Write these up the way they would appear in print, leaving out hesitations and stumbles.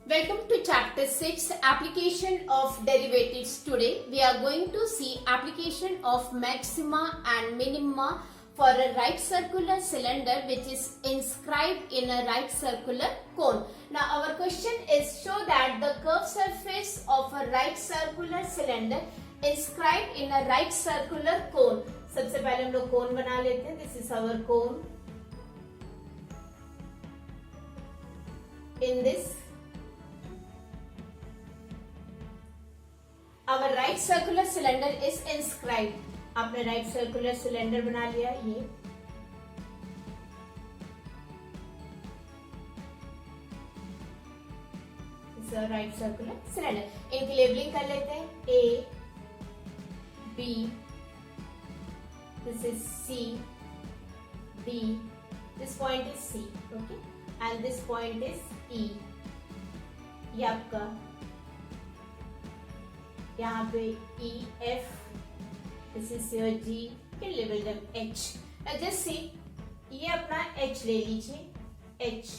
Welcome to chapter 6, application of derivatives. Today we are going to see application of maxima and minima for a right circular cylinder which is inscribed in a right circular cone. Now our question is, show that the curved surface of a right circular cylinder inscribed in a right circular cone. सबसे पहले हम लोग cone बना लेते हैं. This is our cone. In this our right circular cylinder is inscribed. आपने right circular cylinder बना लिया. ये is a right circular cylinder. इनकी लेबलिंग कर लेते हैं. A, B, this is C, D, this point is C, okay, and this point is E. ये आपका यहाँ पे E, F, this is your G, you can label them H. Now just see, ये अपना H ले लीजिए, H.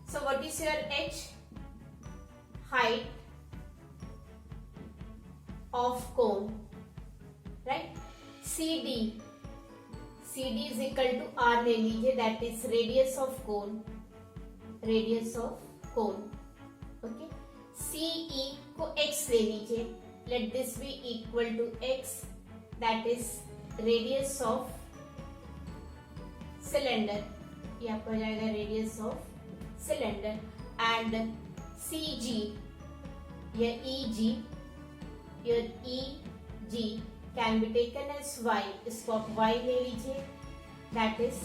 So what is your H? Height of cone, right? CD is equal to R ले लीजिए, that is radius of cone, okay. CE को X ले लीजिए, let this be equal to X, that is radius of cylinder. ये आपको हो जाएगा radius of cylinder. And CG, your EG, your EG can be taken as Y. इसको आप Y ले लीजिए, that is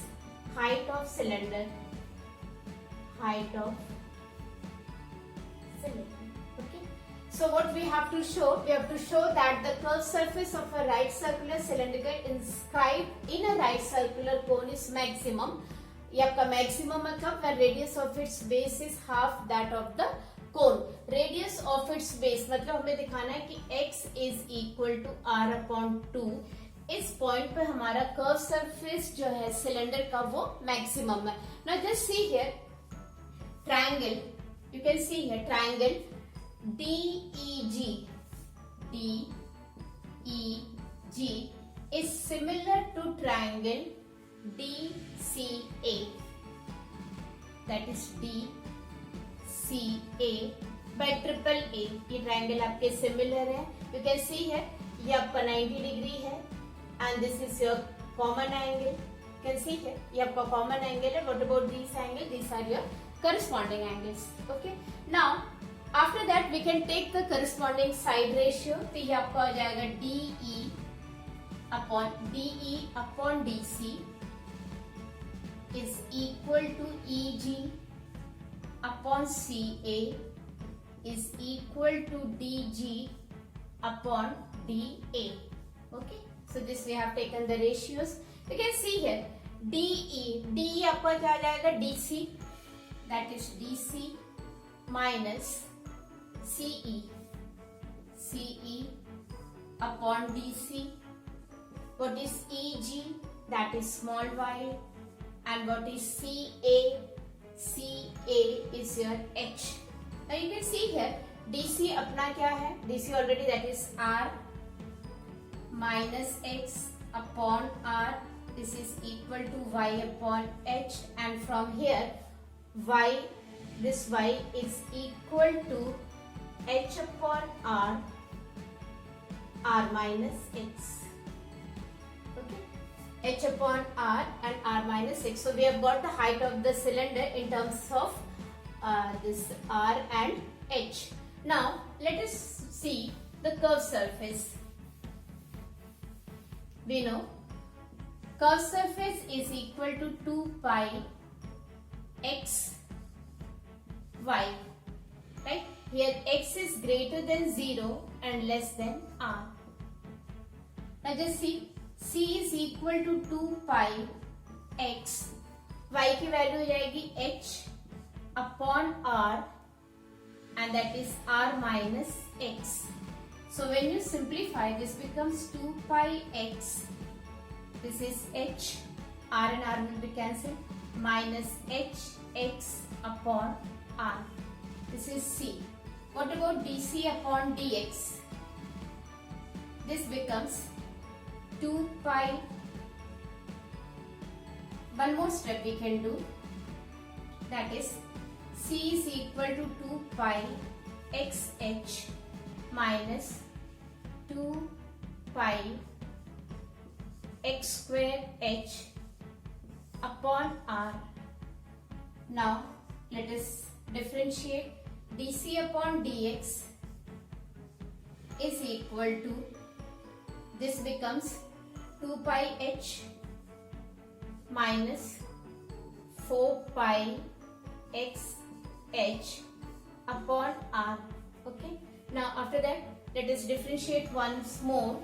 height of cylinder. Okay. So what we have to show? We have to show that the curved surface of a right circular cylinder inscribed in a right circular cone is maximum. ये आपका maximum मतलब when radius of its base is half that of the cone. Radius of its base मतलब हमें दिखाना है कि x is equal to r upon 2. इस point पे हमारा कर्व सरफेस जो है सिलेंडर का वो मैक्सिमम है. Now just see here triangle. You can see here triangle DEG is similar to triangle DCA, that is DCA by triple A. ये triangle आपके similar है. You can see here ये आपका 90 degree है and this is your common angle. You can see here ये आपका common angle है. What about these angles? These are your corresponding angles. Okay. Now after that we can take the corresponding side ratio. तो ये आपका हो जाएगा DE upon DC is equal to EG upon CA is equal to DG upon DA. Okay. So this we have taken the ratios. You can see here DE आपका क्या आ जाएगा DC, that is DC minus CE upon DC. What is EG? That is small y. And what is CA? CA is your H. Now you can see here DC अपना क्या है? DC already, that is R minus X upon R. This is equal to Y upon H, and from here this Y is equal to H upon R minus X. Okay, H upon R and R minus X. So we have got the height of the cylinder in terms of this R and H. Now let us see the curved surface. We know curved surface is equal to 2 pi x y, right? Here x is greater than 0 and less than r. Now just see, c is equal to 2 pi x, y की value हो जाएगी h upon r and that is r minus x. So when you simplify, this becomes 2 pi x, this is h, r and r will be cancelled, minus h x upon r. This is C. What about dc upon dx? This becomes 2 pi. One more step we can do. That is C is equal to 2 pi xh minus 2 pi x square h upon r. Now let us differentiate. Dc upon dx is equal to, this becomes 2 pi h minus 4 pi x h upon r. Okay. Now after that, let us differentiate once more.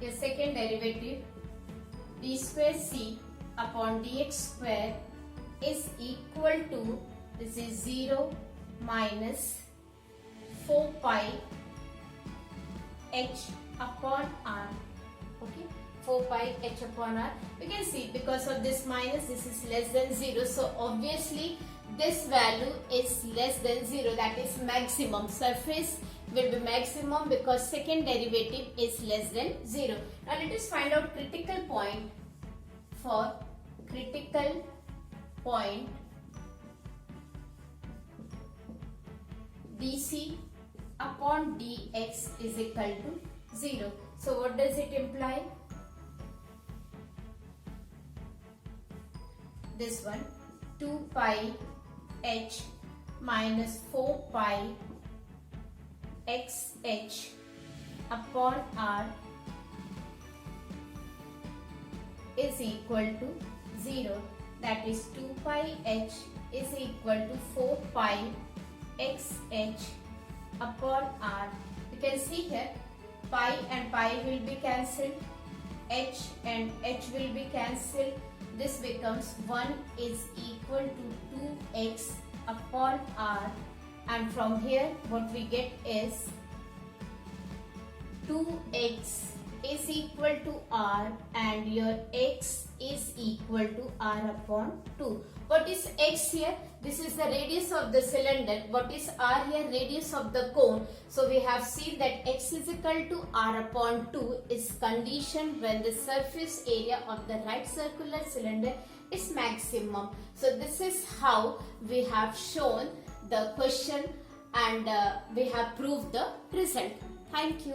The second derivative, d square c upon dx square is equal to, this is 0 minus 4 pi h upon r. Okay, 4 pi h upon r. We can see because of this minus, this is less than 0. So obviously this value is less than 0, that is maximum. Surface will be maximum because second derivative is less than 0. Now let us find out critical point. For critical point, dc upon dx is equal to 0. So what does it imply? This one, 2 pi h minus 4 pi x h upon r is equal to 0. That is 2 pi h is equal to 4 pi x h upon r. You can see here pi and pi will be cancelled, h and h will be cancelled. This becomes 1 is equal to 2x upon r, and from here what we get is 2x is equal to r and your x is equal to r upon 2. What is x here? This is the radius of the cylinder. What is r here? Radius of the cone. So we have seen that x is equal to r upon 2 is condition when the surface area of the right circular cylinder is maximum. So this is how we have shown the question and we have proved the result. Thank you.